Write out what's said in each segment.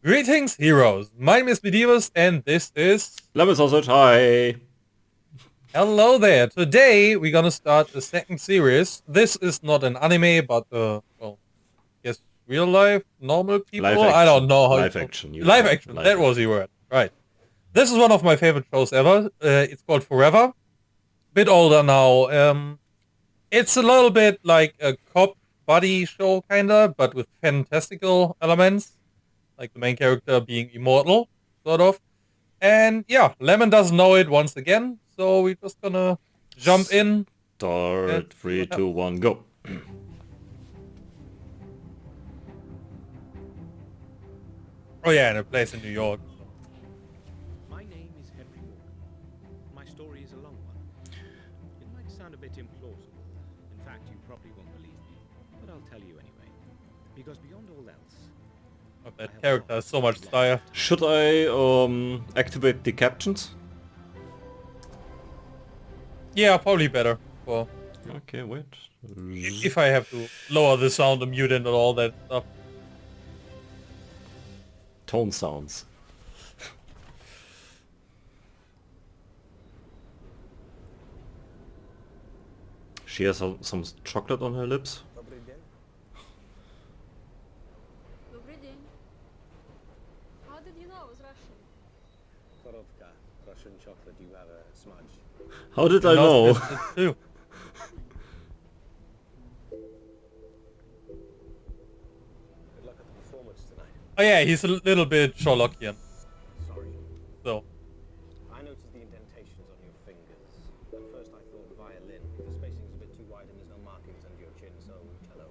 Greetings, heroes. My name is Medivus, and this is... Lemonsausage, hi! Hello there. Today, we're gonna start the second series. This is not an anime, but, well, yes, real life, normal people? Live I don't action. know how Live you... action. You Live call action, live that was the word. Right. This is one of my favorite shows ever. It's called Forever. Bit older now. It's a little bit like a cop buddy show, kinda, but with fantastical elements. Like the main character being immortal, sort of. And yeah, Lemon doesn't know it once again, so we're just gonna jump in and Start. see 3, what 2, happens. 1, go. Oh yeah, and it plays in New York. So. My name is Henry Morgan. My story is a long one. It might sound a bit implausible. In fact, you probably won't believe me. But I'll tell you anyway. Because beyond all else... Oh, that character has so much style. Should I activate the captions? Yeah, probably better. Well, Okay, wait. if I have to lower the sound and mute it and all that stuff. Tone sounds. She has some chocolate on her lips. Добрый день. How did you know I was Russian? Korovka, Russian chocolate, you have a smudge. How did I know? Too. Good luck at the performance tonight. Oh yeah, he's a little bit Sherlockian. Sorry. So, I noticed the indentations on your fingers. At first I thought violin. The spacing is a bit too wide and there's no markings under your chin, so cello.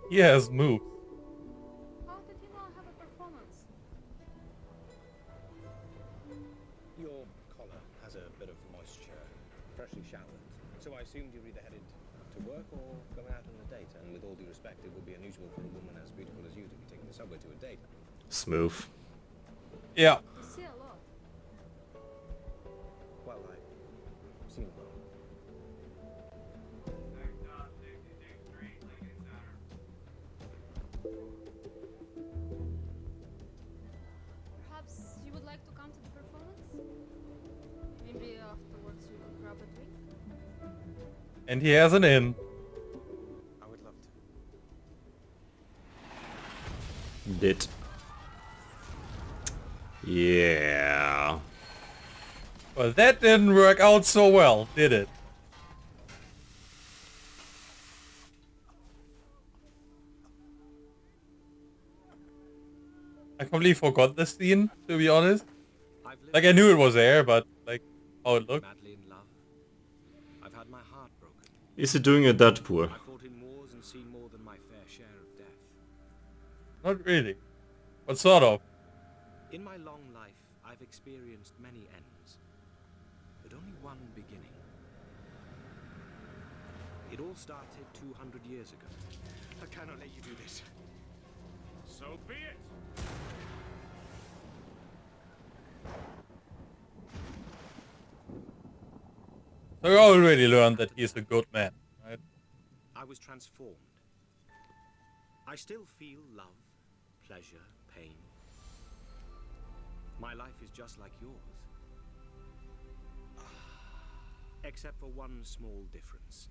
he has moves. How did you know I have a performance? Your collar has a bit of moisture, freshly showered. So I assumed you're either headed to work or going out on a date. And with all due respect, it would be unusual for a woman as beautiful as you to be taking the subway to a date. Smooth. Yeah. You see a lot. Well, I've seen a lot. Perhaps you would like to come to the performance? Maybe afterwards you could grab a drink? And he has an in. I would love to. Did. Yeah. Well, that didn't work out so well, did it? I completely forgot the scene, to be honest. I've lived Like, I knew it was there, but, like, how it looked. madly in love. I've had my heart broken. Is he doing a Deadpool? I've fought in wars and seen more than my fair share of death. Not really. But sort of. In my long life, I've experienced many ends, but only one beginning. It all started 200 years ago. I cannot let you do this. So be it! So we already learned that he's a good man, right? I was transformed. I still feel love, pleasure, pain. My life is just like yours. Except for one small difference.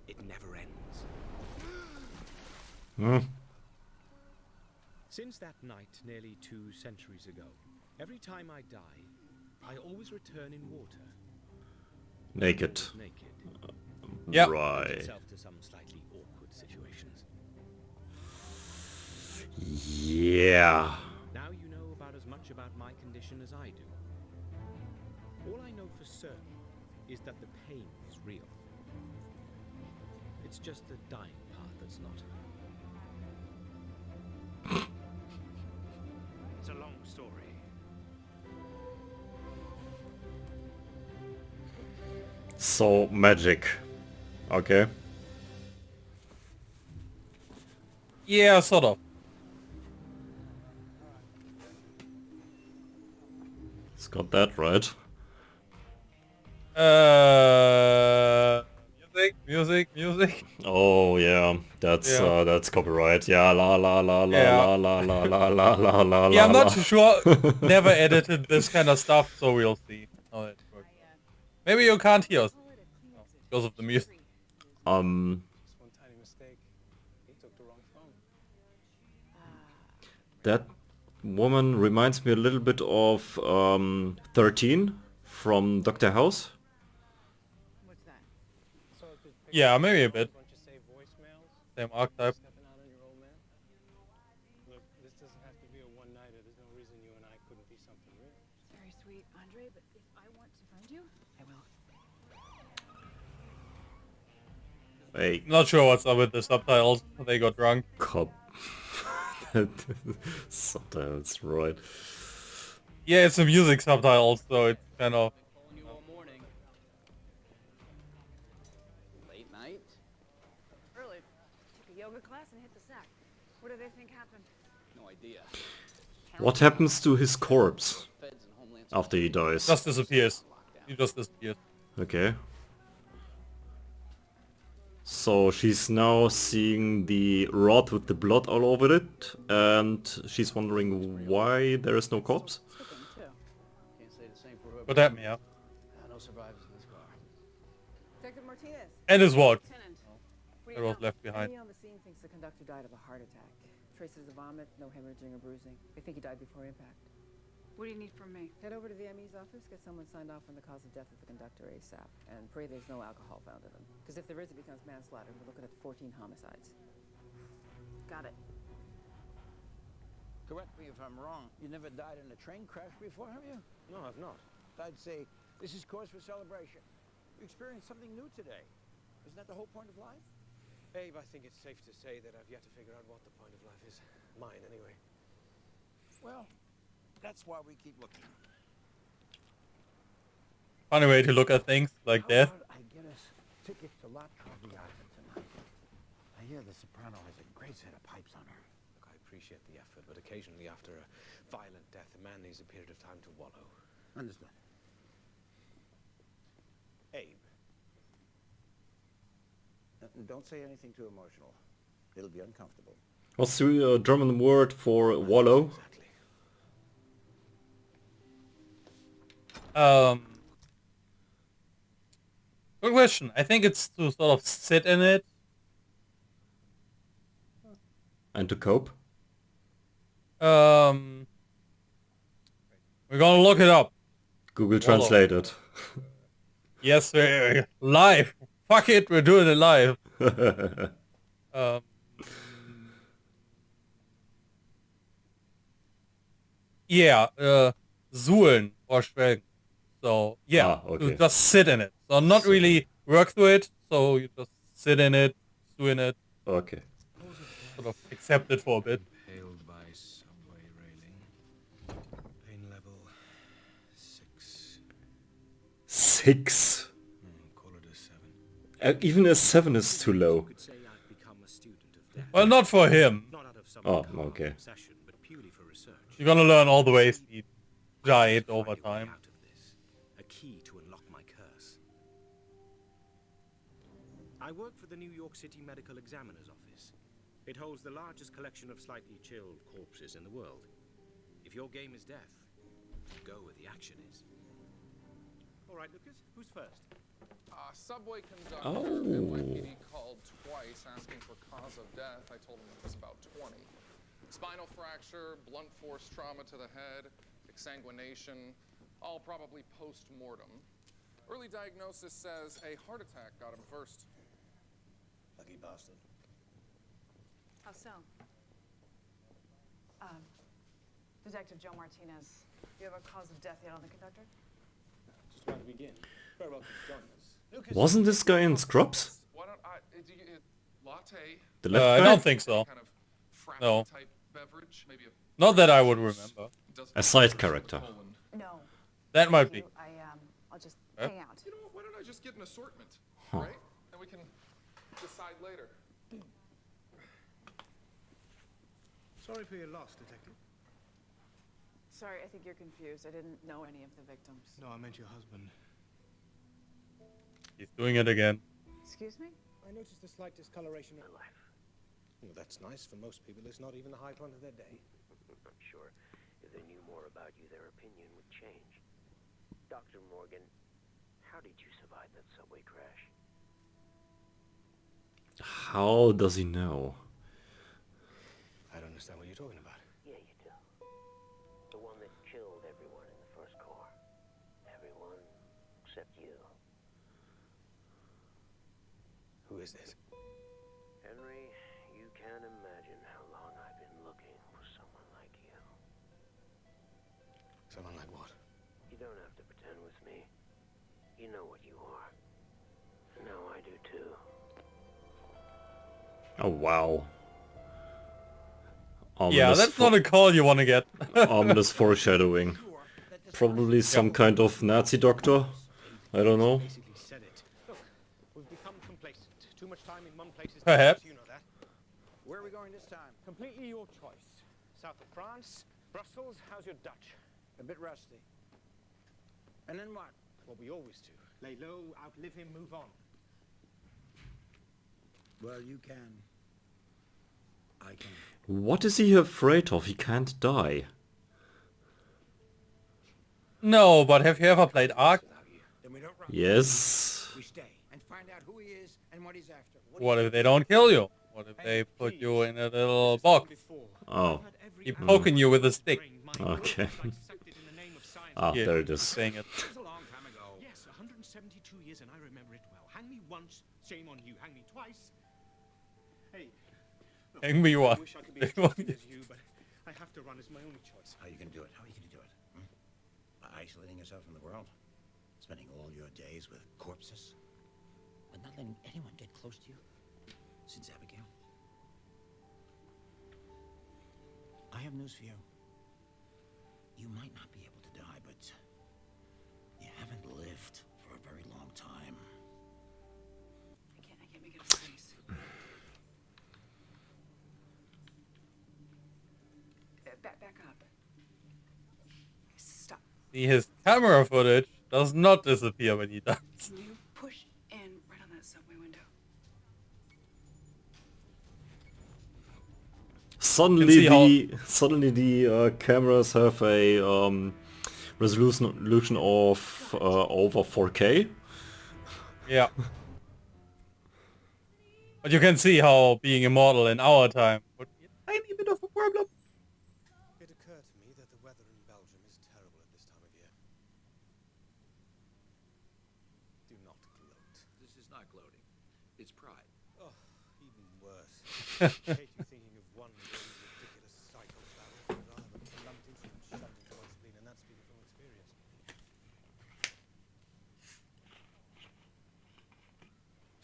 It never ends. Hmm. Since that night nearly 2 centuries ago, every time I die, I always return in water, Naked. naked. Yeah. Right. Itself to some slightly awkward situations. Yeah. Now you know about as much about my condition as I do. All I know for certain is that the pain is real. It's just the dying part that's not. It's a long story. So magic. Okay. Yeah, sort of. It's got that right. Music. Oh yeah, Yeah. that's copyright. Yeah, la la la la Yeah. la la la la la la la Yeah, la I'm not la. too sure. Never edited this kind of stuff, so we'll see how it works. Maybe you can't hear us because of the music. Just one tiny mistake. He took the wrong phone. That woman reminds me a little bit of 13 from Dr. House. What's that? So I could pick Yeah, up maybe a a bit. bunch of saved voicemails. Same archetype. Stepping out on your old man. Look, this doesn't have to be a one-nighter. There's no reason you and I couldn't be something real. Very sweet, Andre, but if I want to find you, I will. Hey, Not sure what's up with the subtitles. They got drunk. cop. Sometimes, right. Yeah, it's a music subtitles, so it's kind of. Been calling you all morning. Late night? Early. Took a yoga class and hit the sack. What do they think happened? No idea. What happens to his corpse Feds and Homeland after he dies? Just disappears. lockdown. He just disappears. Okay. So she's now seeing the rod with the blood all over it, and she's wondering why there is no corpse. Cooking, too. Can't say the same for whoever. But that me, yeah. No survivors in this car. Detective Martinez. And his watch. Lieutenant. What It do you was know? left behind. Enemy on the scene thinks the conductor died of a heart attack. Traces of vomit, no hemorrhaging or bruising. They think he died before impact. What do you need from me? Head over to the ME's office, get someone signed off on the cause of death of the conductor ASAP, and pray there's no alcohol found in him. Because if there is, it becomes manslaughter. We're looking at 14 homicides. Got it. Correct me if I'm wrong. You never died in a train crash before, have you? No, I've not. I'd say this is cause for celebration. You experienced something new today. Isn't that the whole point of life? Abe, I think it's safe to say that I've yet to figure out what the point of life is. Mine, anyway. Well, that's why we keep looking. Funny way to look at things like How death. about I get us tickets to La Traviata tonight? I hear the soprano has a great set of pipes on her. Look, I appreciate the effort, but occasionally after a violent death, a man needs a period of time to wallow. Understood. Abe. Don't say anything too emotional. It'll be uncomfortable. What's the German word for wallow? Exactly. Good question. I think it's to sort of sit in it. And to cope? We're gonna look it up. Google Wallow. Translate it. Yes, we're live. Fuck it, we're doing it live. Yeah, suhlen or schwelgen. So yeah, okay. you just sit in it. So not really work through it. So you just sit in it, stew in it, Okay. sort of accept it for a bit. Impaled by subway railing. Pain level 6. 6. Call it a 7. Even a 7 is too low. Could say I've become a student of death. Well, not for him. Not out of some Oh, macabre okay. obsession, but purely for research. You're gonna learn all the ways he died over Find a way time. out of this. A key to unlock my curse. I work for the New York City Medical Examiner's Office. It holds the largest collection of slightly chilled corpses in the world. If your game is death, go where the action is. All right, Lucas, who's first? Subway conductor Oh. NYPD called twice asking for cause of death. I told him it was about 20. Spinal fracture, blunt force trauma to the head, exsanguination, all probably post-mortem. Early diagnosis says a heart attack got him first. Lucky bastard. How so? Detective Joe Martinez, you have a cause of death yet on the conductor? Just want to begin. Very welcome to join us. Lucas, Wasn't this guy in Scrubs? Why don't I... latte? The left I guy? don't think so. Kind of frappe No. type beverage? Maybe a... Not that I would remember. doesn't A side have character. Poland. No. That might Thank be. you. I'll just Huh? hang out. You know what, why don't I just get an assortment, Huh. right? And we can decide later. sorry for your loss, Detective. Sorry, I think you're confused. I didn't know any of the victims. No, I meant your husband. She's doing it again. Excuse me? I noticed a slight discoloration of life. Well, that's nice. For most people, it's not even the high point of their day. I'm sure if they knew more about you, their opinion would change. Dr. Morgan, how did you survive that subway crash? How does he know? I don't understand what you're talking about. Yeah, you do. The one that killed everyone in the first car. Everyone except you. Who is this? Henry, you can't imagine how long I've been looking for someone like you. Someone like what? You don't have to pretend with me. You know what you are. And now I do too. Oh wow. Yeah, that's not a call you want to get. Ominous foreshadowing. Probably some kind of Nazi doctor. I don't know. Basically said it. Look, we've become complacent. Too much time in one place is Perhaps. you know that. Where are we going this time? Completely your choice. South of France, Brussels, how's your Dutch? A bit rusty. And then what? What we always do. Lay low, outlive him, move on. Well, you can. I can. What is he afraid of? He can't die. No, but have you ever played Ark? Then we don't run. Yes. We stay and find out who he is and what he's after. What if they don't kill you? What if they put you in a little box? Oh. Keep poking you with a stick. Okay. Ah, Yeah, there it is. saying it. It was a long time ago. Yes, 172 years, and I remember it well. Hang me once, shame on you. Hang me twice. Hey. look, Hang me I once, wish I could be as shame on trusted as you, but I have to run as my only choice. How are you going to do it? How are you going to do it? By isolating yourself from the world? Spending all your days with corpses? But not letting anyone get close to you? Since Abigail? I have news for you. You might not be able to die, but you haven't lived for a very long time. I can't make it a face. Back up. Stop. See, his camera footage does not disappear when he dies. You push in right on that subway window. Suddenly the cameras have a resolution of over 4K. Yeah. But you can see how being immortal in our time would be a tiny bit of a problem. It occurred to me that the weather in Belgium is terrible at this time of year. Do not gloat. This is not gloating. It's pride. Oh, even worse. I hate you thinking of one ridiculous cycle battle. I'd rather have a blunt instrument shoved into my spleen, and that's speaking from experience.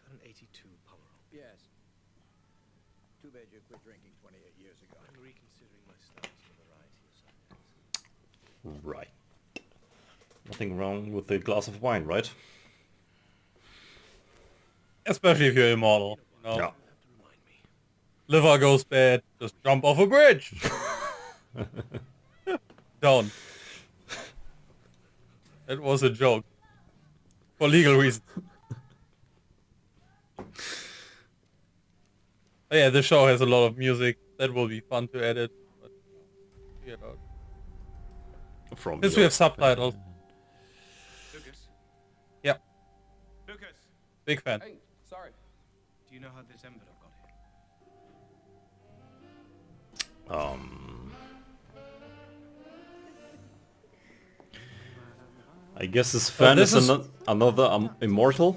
282 Pomerol. Yes. Too bad you quit drinking 28 years ago. I'm reconsidering my stance for variety of subjects. Right. Nothing wrong with a glass of wine, right? Especially if you're immortal. You know? Yeah. Liver goes bad, just jump off a bridge. Don't. That was a joke. For legal reasons. But yeah, this show has a lot of music. That will be fun to edit. But, you know. From Since we have subtitles. Lucas? Yeah, Lucas! big fan. Hey, sorry. Do you know how this envelope got here? I guess this fan this is is- another immortal.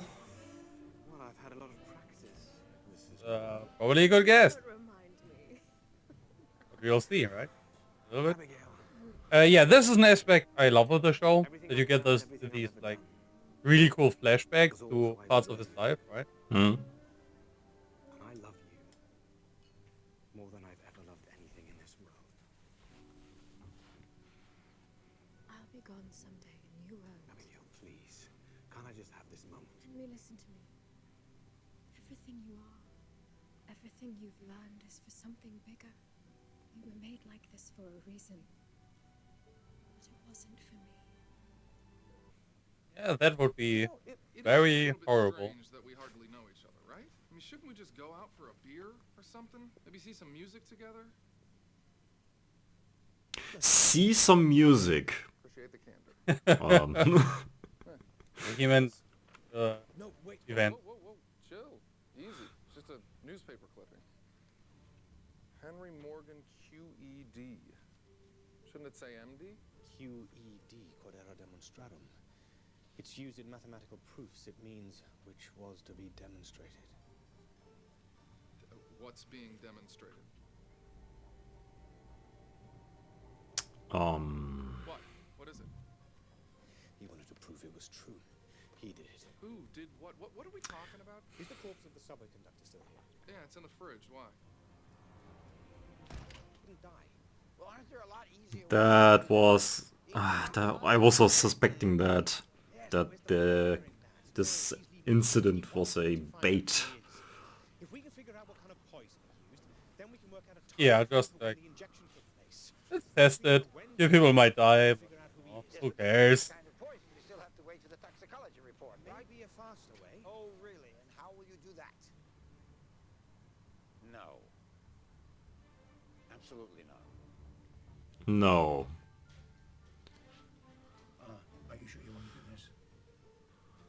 Well, I've had a lot of practice. This is Probably a good guess. Remind me. But we'll see, right? A little bit. Abigail. Yeah, this is an aspect I love with the show. That you get these like really cool flashbacks to parts of his life, right? Hmm. And I love you more than I've ever loved anything in this world. I'll be gone someday, and you won't. Abigail, please. Can't I just have this moment? Henry, listen to me. Everything you are, everything you've learned is for something bigger. You were made like this for a reason. But it wasn't for me. Yeah, that would be Well, it is very a little bit horrible. strange that we hardly know each other, right? I mean, shouldn't we just go out for a beer or something? Maybe see some music together? See some music. Appreciate the candor. He meant No, wait. event. Whoa. Chill. Easy. It's just a newspaper clipping. Henry Morgan QED. Shouldn't it say MD? QED, Cordero Demonstratum. It's used in mathematical proofs. It means which was to be demonstrated. What's being demonstrated? What? What is it? He wanted to prove it was true. He did it. Who did what? What are we talking about? Is the corpse of the subway conductor still here? Yeah, it's in the fridge. Why? He didn't die. Well, aren't there a lot easier That was... I was also suspecting that this incident was a bait. If we can figure out what kind of poison he used, then we can work out a time Yeah, just when like, the injection took place. let's test it. Few people might die, but who cares? kind of poison? We still have to wait for the toxicology report. Maybe a faster way. Oh, really? And how will you do that? No. Absolutely not. No. Are you sure you want to do this?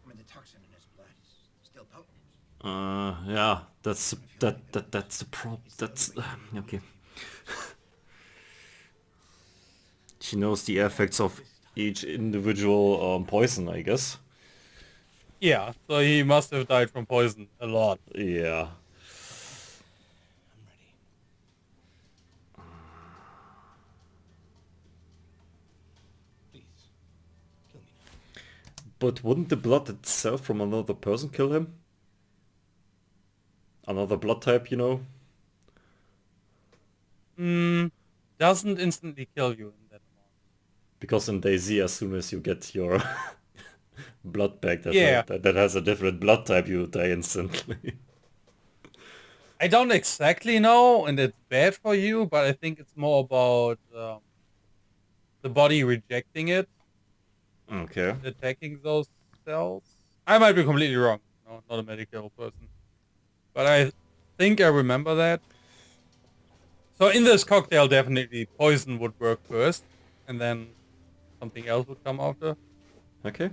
I mean, the toxin in his blood is still potent. Yeah, that's the problem. That's okay. She knows the effects of each individual poison, I guess. Yeah, so he must have died from poison a lot. Yeah. I'm ready. Please, kill me now. But wouldn't the blood itself from another person kill him? Another blood type, you know? Doesn't instantly kill you in that amount. Because in DayZ, as soon as you get your blood back Yeah. that has a different blood type, you die instantly. I don't exactly know, and it's bad for you, but I think it's more about the body rejecting it, Okay. attacking those cells. I might be completely wrong. No, not a medical person. But I think I remember that. So in this cocktail, definitely poison would work first, and then something else would come after. Okay.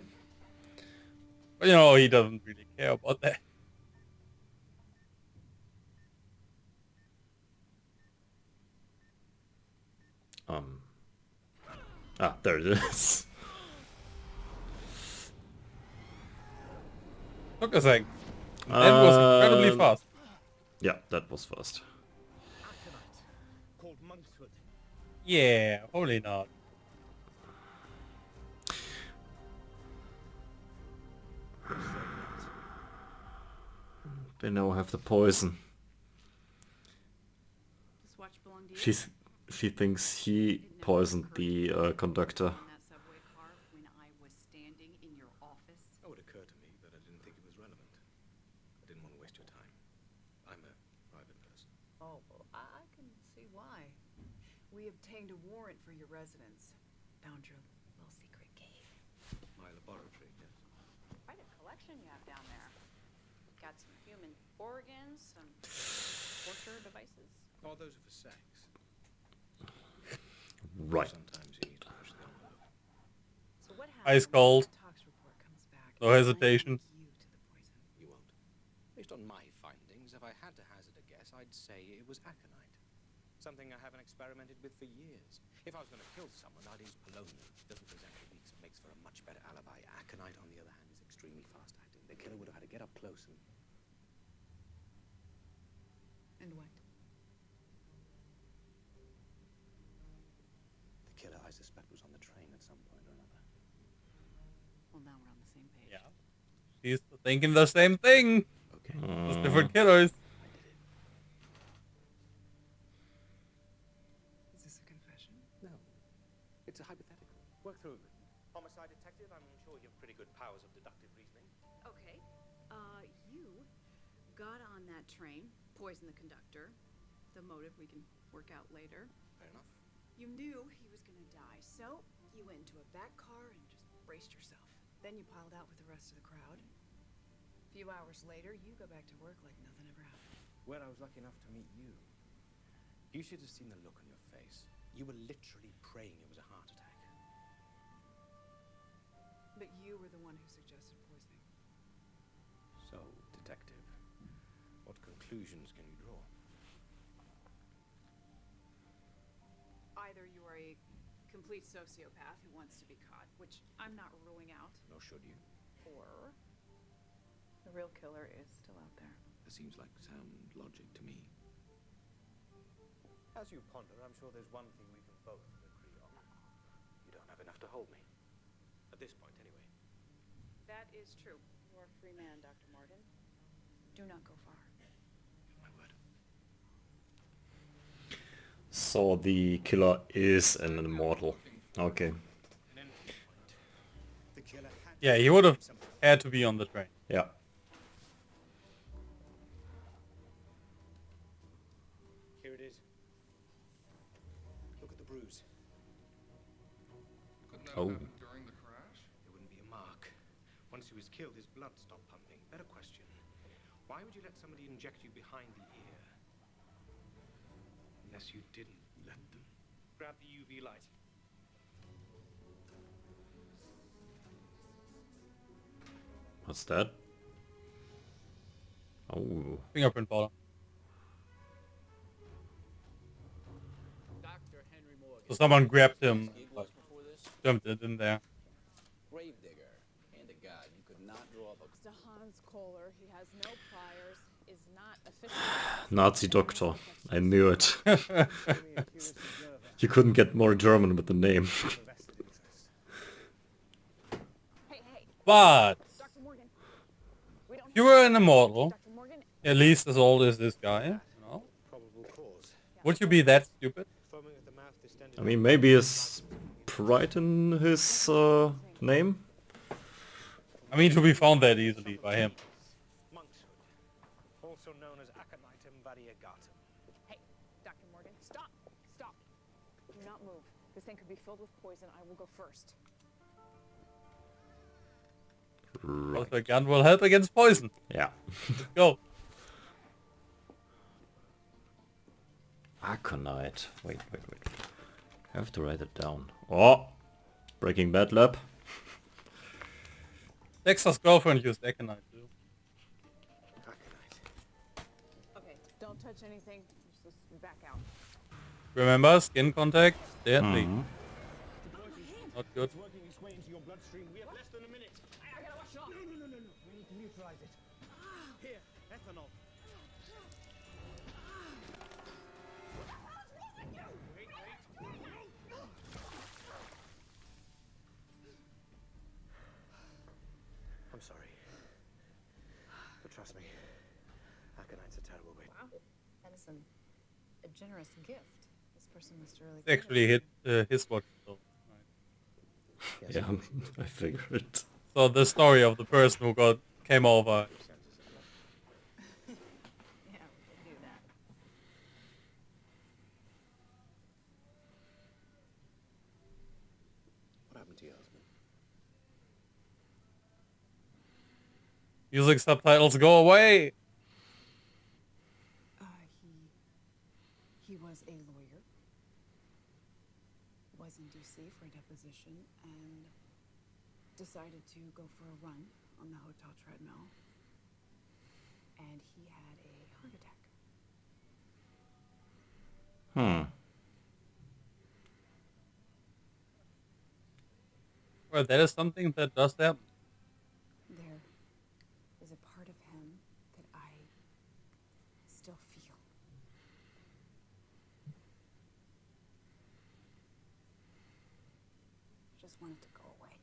But you know, he doesn't really care about that. There it is. Took a second. That was incredibly fast. Yeah, that was fast. Aconite, called monkshood. Yeah, holy not. They now have the poison. This watch belong to you? She thinks he poisoned the conductor. In that subway car when I was standing in your office? That would occur to me, but I didn't think it was relevant. I didn't want to waste your time. I'm a private person. Oh, well, I can see why. We obtained a warrant for your residence. Found your little secret cave. My laboratory, yes. Quite a collection you have down there. Got some human organs, some torture devices. Oh, those are for sex. Right. Sometimes you need to push the envelope. So what Ice happens cold. when the tox report comes back? No hesitation. You to the poison. You won't. Based on my findings, if I had to hazard a guess, I'd say it was aconite. Something I haven't experimented with for years. If I was going to kill someone, I'd use polonium. Doesn't present the leaks, makes for a much better alibi. Aconite, on the other hand, is extremely fast-acting. The killer would have had to get up close and... And what? The killer, I suspect, was on the train at some point or another. Well, now we're on the same page. Yeah. She's thinking the same thing. Okay. Just different killers. I did it. Is this a confession? No. It's a hypothetical. Work through it with me. Homicide detective, I'm sure you have pretty good powers of deductive reasoning. Okay. You got on that train, poisoned the conductor. The motive we can work out later. Fair enough. You knew he was gonna die, so you went into a back car and just braced yourself. Then you piled out with the rest of the crowd. A few hours later, you go back to work like nothing ever happened. Well, I was lucky enough to meet you. You should have seen the look on your face. You were literally praying it was a heart attack. But you were the one who suggested poisoning. So, detective, what conclusions can you draw? Either you are a complete sociopath who wants to be caught, which I'm not ruling out, Nor should you. or the real killer is still out there. That seems like sound logic to me. As you ponder, I'm sure there's one thing we can both agree on. You don't have enough to hold me. At this point, anyway. That is true. You're a free man, Dr. Morgan. Do not go far. My word. So the killer is an immortal. Okay. An entry point. The killer had Yeah, he would have had to be on the train. Yeah. Here it is. Look at the bruise. Couldn't that Oh. have happened during the crash? There wouldn't be a mark. Once he was killed, his blood stopped pumping. Better question. Why would you let somebody inject you behind the ear? Unless you didn't let them. Grab the UV light. What's that? Oh. Fingerprint powder. Dr. Henry Morgan. So someone grabbed him, Gig like, was before this? dumped it in there. Gravedigger. Hand to God, you could not draw up a... To Hans Kohler, he has no priors, is not officially... Nazi doctor. I knew it. You couldn't get more German with the name. Hey, hey, But Dr. Morgan. We don't you were an immortal, Dr. Morgan, at least as old as this guy, you know? Probable cause. Would you be that stupid? Foaming at the mouth, distended... I mean, maybe is pride in his name? I mean, to be found that easily by him. Monkshood. Also known as aconitum variegatum. hey, Dr. Morgan, stop, stop. Do not move. This thing could be filled with poison. I will go first. Right. The gun will help against poison. Yeah. Go. Aconite. Wait. I have to write it down. Oh! Breaking Bad lab. Dexter's girlfriend used aconite too. Aconite. Okay, don't touch anything. Just back out. Remember, skin contact, deadly. Mhm. Not good. It's working its way into your bloodstream. We have less than a minute. I gotta wash it off. No. We need to neutralize it. Here, ethanol. Wait. I'm sorry. But trust me, aconite's a terrible way. Wow. Edison, a generous gift. This person must really... It's actually hit his watch. So, right. Yeah, I figured. So the story of the person who came over. Yeah, we could do that. What happened to your husband? Music subtitles go away. He was a lawyer. Was in DC for a deposition and decided to go for a run on the hotel treadmill. And he had a heart attack. Well, that is something that does happen. There is a part of him that I still feel. Just wanted to go away.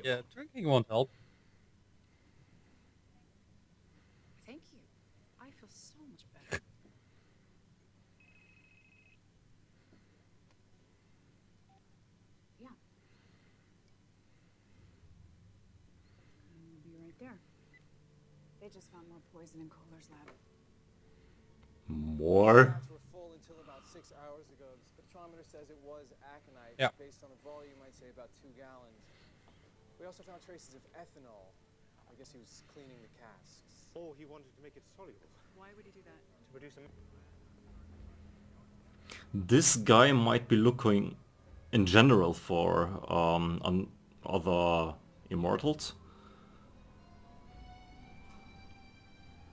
Yeah, drinking won't help. Thank you. I feel so much better. Yeah. We'll be right there. They just found more poison in Kohler's lab. More? Will fall into until about 6 hours ago. The spectrometer says it was aconite. Yeah. Based on the volume, I'd say about 2 gallons. We also found traces of ethanol. I guess he was cleaning the casks. Oh, he wanted to make it soluble. Why would he do that? To produce a... This guy might be looking in general for other immortals.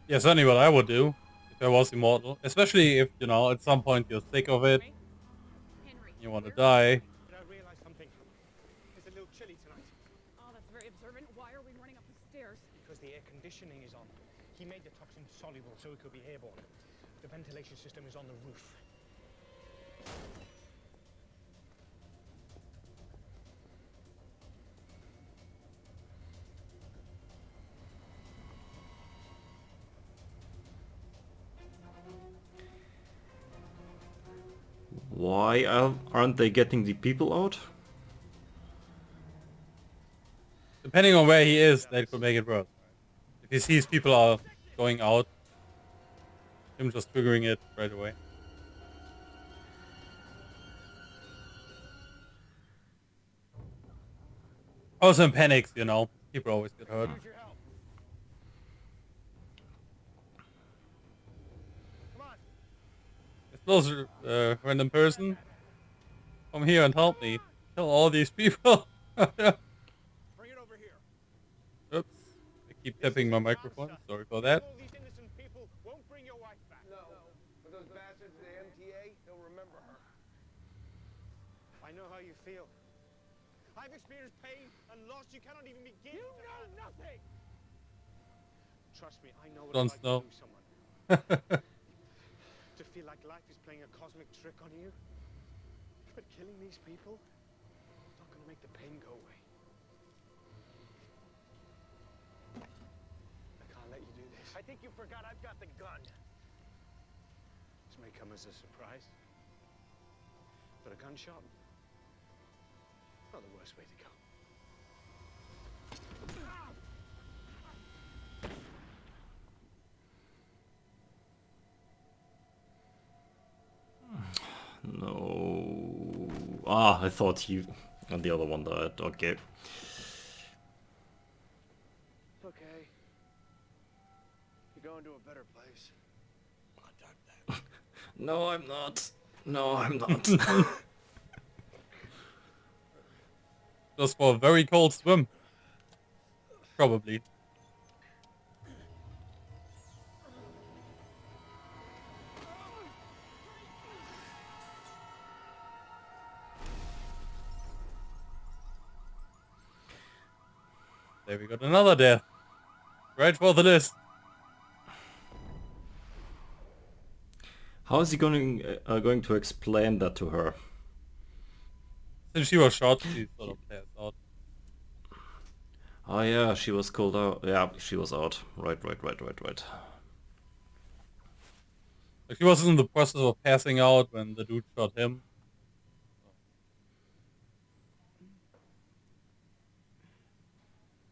Yeah, certainly what I would do if I was immortal. Especially if, you know, at some point you're sick of it. Henry, You want to die. Did I realize something? It's a little chilly tonight. Oh, that's very observant. Why are we running up the stairs? Because the air conditioning is on. He made the toxin soluble so it could be airborne. The ventilation system is on the roof. Why aren't they getting the people out? Depending on where he is, that could make it worse. If he sees people are going out, him just triggering it right away. Also in panics, you know, people always get hurt. Use your help. Come on. If those random person, come here and help me. Kill all these people. Bring it over here. Oops. I keep tapping my microphone. Sorry for that. All these innocent people won't bring your wife back. No. But those bastards at the MTA, they'll remember her. I know how you feel. I've experienced pain and loss you cannot even begin. You know nothing. Trust me, I know what Don't it's like know. to lose someone. To feel like life is playing a cosmic trick on you. But killing these people is not going to make the pain go away. I can't let you do this. I think you forgot I've got the gun. This may come as a surprise, but a gunshot, not the worst way to go. No. Ah, I thought he and the other one died. Okay. It's okay. You're going to a better place. I doubt that. No, I'm not. No, I'm not. Just for a very cold swim. Probably. There we got another death. Right for the list. How is he going to explain that to her? Since she was shot, she sort of passed out. Oh yeah, she was called out. Yeah, she was out. Right. Like she was in the process of passing out when the dude shot him.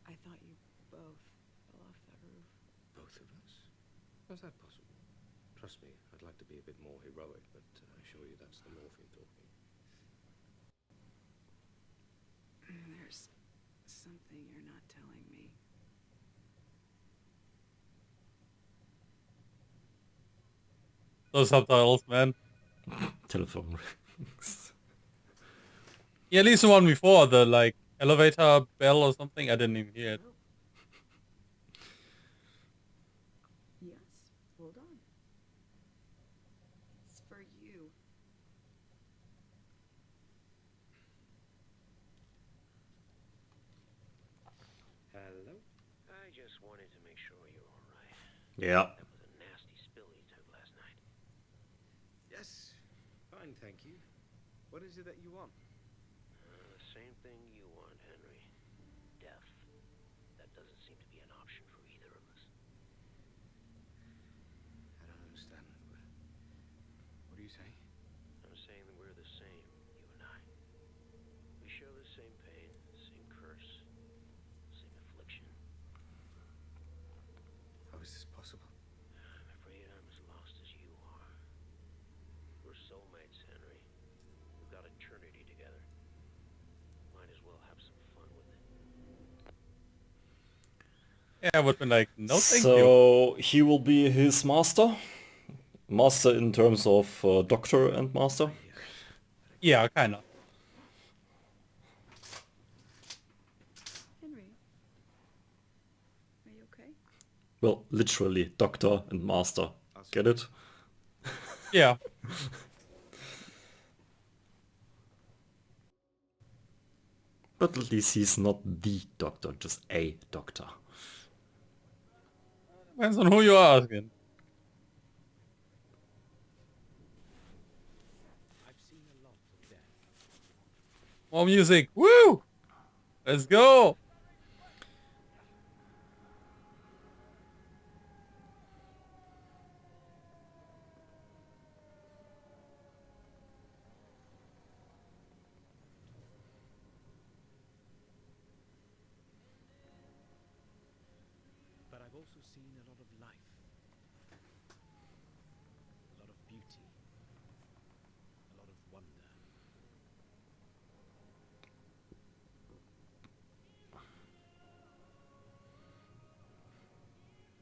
I thought you both fell off that roof. Both of us? How's that possible? Trust me, I'd like to be a bit more heroic, but I assure you that's the morphine talking. There's something you're not telling me. Those subtitles, man. Telephone rings. Yeah, at least the one before, the like elevator bell or something, I didn't even hear it. Yes, hold on. It's for you. Hello? I just wanted to make sure you're all right. Yeah. That was a nasty spill you took last night. Yes. Fine, thank you. What is it that you want? The same thing you want, Henry. Death. That doesn't seem to be an option for either of us. I don't understand. What are you saying? I'm saying that we're the same, you and I. We share the same pain, same curse, same affliction. How is this possible? I'm afraid I'm as lost as you are. We're Yeah, I would have been like, no, thank you. So he will be his master? Master in terms of doctor and master? Yeah, kind of. Henry, are you okay? Well, literally, doctor and master. Get it? Yeah. But at least he's not the doctor, just a doctor. Depends on who you're asking. More music. Woo! Let's go! But I've also seen a lot of life, a lot of beauty, a lot of wonder.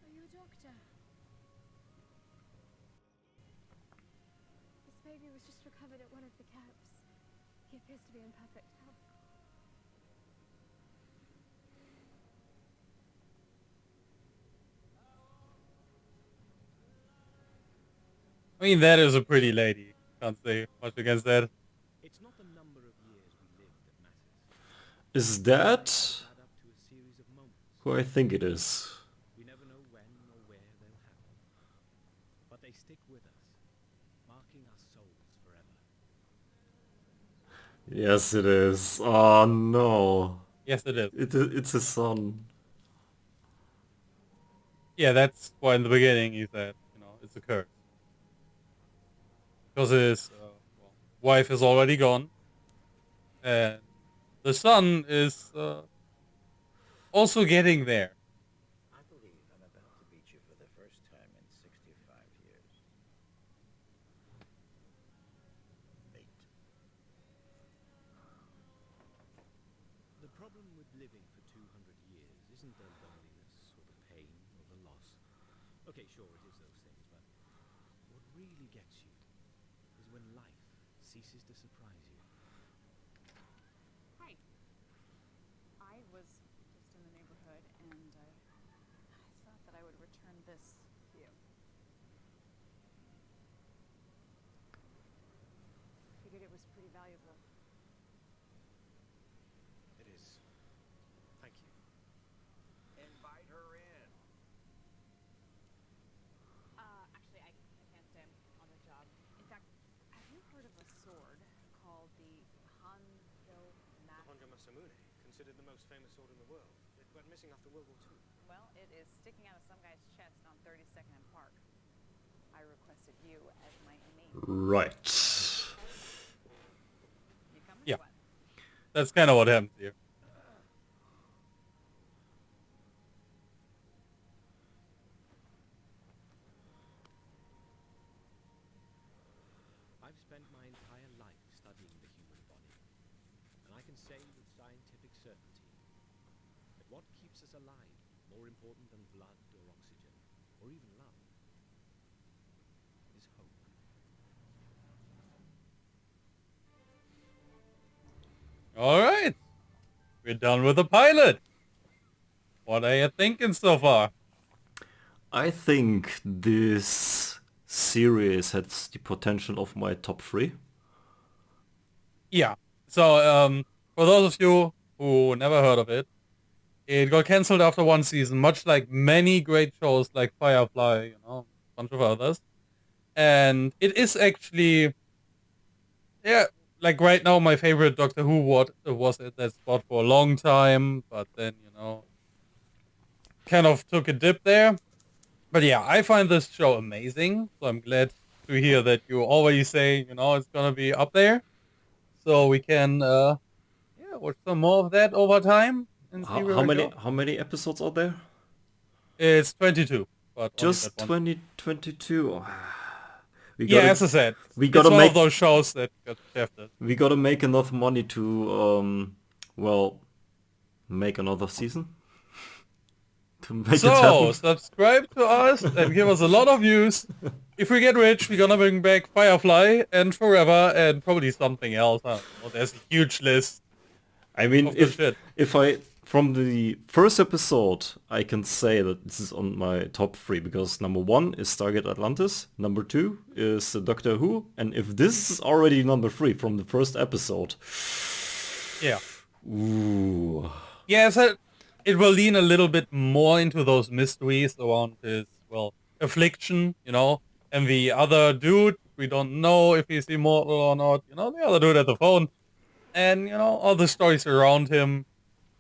Are you a doctor? This baby was just recovered at one of the camps. He appears to be in perfect health. I mean, that is a pretty lady. Can't say much against that. It's not the number of years we live that matters. Is that Add up to a series of moments. who I think it is? We never know when or where they'll happen. But they stick with us, marking our souls forever. Yes, it is. Oh no. Yes, it is. It's his son. Yeah, that's why in the beginning he said, you know, it's a curse. Because his wife is already gone. And the son is also getting there. I believe I'm about to beat you for the first time in 65 years. Mate. The problem with living for 200 years isn't the loneliness or the pain or the loss. Okay, sure, it is those things, but what really gets you is when life ceases to surprise you. Hi. I was just in the neighborhood and I thought that I would return this to you. Figured it was pretty valuable. It is. Thank you. Invite her in. Actually, I can't say I'm on the job. In fact, have you heard of a sword called the Hanjo Honjo Masamune, considered the most famous sword in the world. It went missing after World War II. Well, it is sticking out of some guy's chest on 32nd and Park. I requested you as my mate. Right. You coming Yeah. or what? That's kind of what happens here. I've spent my entire life studying the human body, and I can say with scientific certainty that what keeps us alive, more important than blood or oxygen, or even love, is hope. Alright. We're done with the pilot. What are you thinking so far? I think this series has the potential of my top 3. Yeah. So, for those of you who never heard of it, it got cancelled after one season, much like many great shows like Firefly, you know, a bunch of others. And it is actually, yeah, like right now my favorite Doctor Who was at that spot for a long time, but then, you know, kind of took a dip there. But yeah, I find this show amazing, so I'm glad to hear that you already say, you know, it's gonna be up there. So we can, watch some more of that over time and see where we go. How many episodes are there? It's 22, but only Just that one. 2022. We Yeah, gotta, as I said, we it's gotta one make of those shows that got shafted. we gotta make enough money to well make another season. to make it So, happen. subscribe to us and give us a lot of views. If we get rich, we're gonna bring back Firefly and Forever and probably something else. I don't know. There's a huge list. I mean, of good shit. if I from the first episode, I can say that this is on my top 3 because number 1 is Stargate Atlantis, number 2 is Doctor Who, and if this is already number 3 from the first episode, Yeah. ooh, Yeah, so it will lean a little bit more into those mysteries around his, well, affliction, you know, and the other dude, we don't know if he's immortal or not, you know, the other dude at the phone, and, you know, all the stories around him,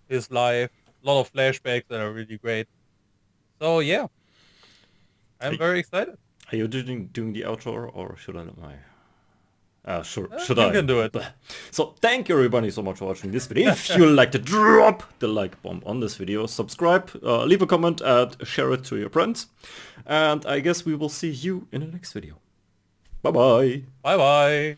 his life, a lot of flashbacks that are really great. So, yeah, I'm very excited. Are you doing the outro or should I? Sure, should You I? can do it. So thank you everybody so much for watching this video. If you like to drop the like bomb on this video, subscribe, leave a comment and share it to your friends. And I guess we will see you in the next video. Bye bye. Bye bye.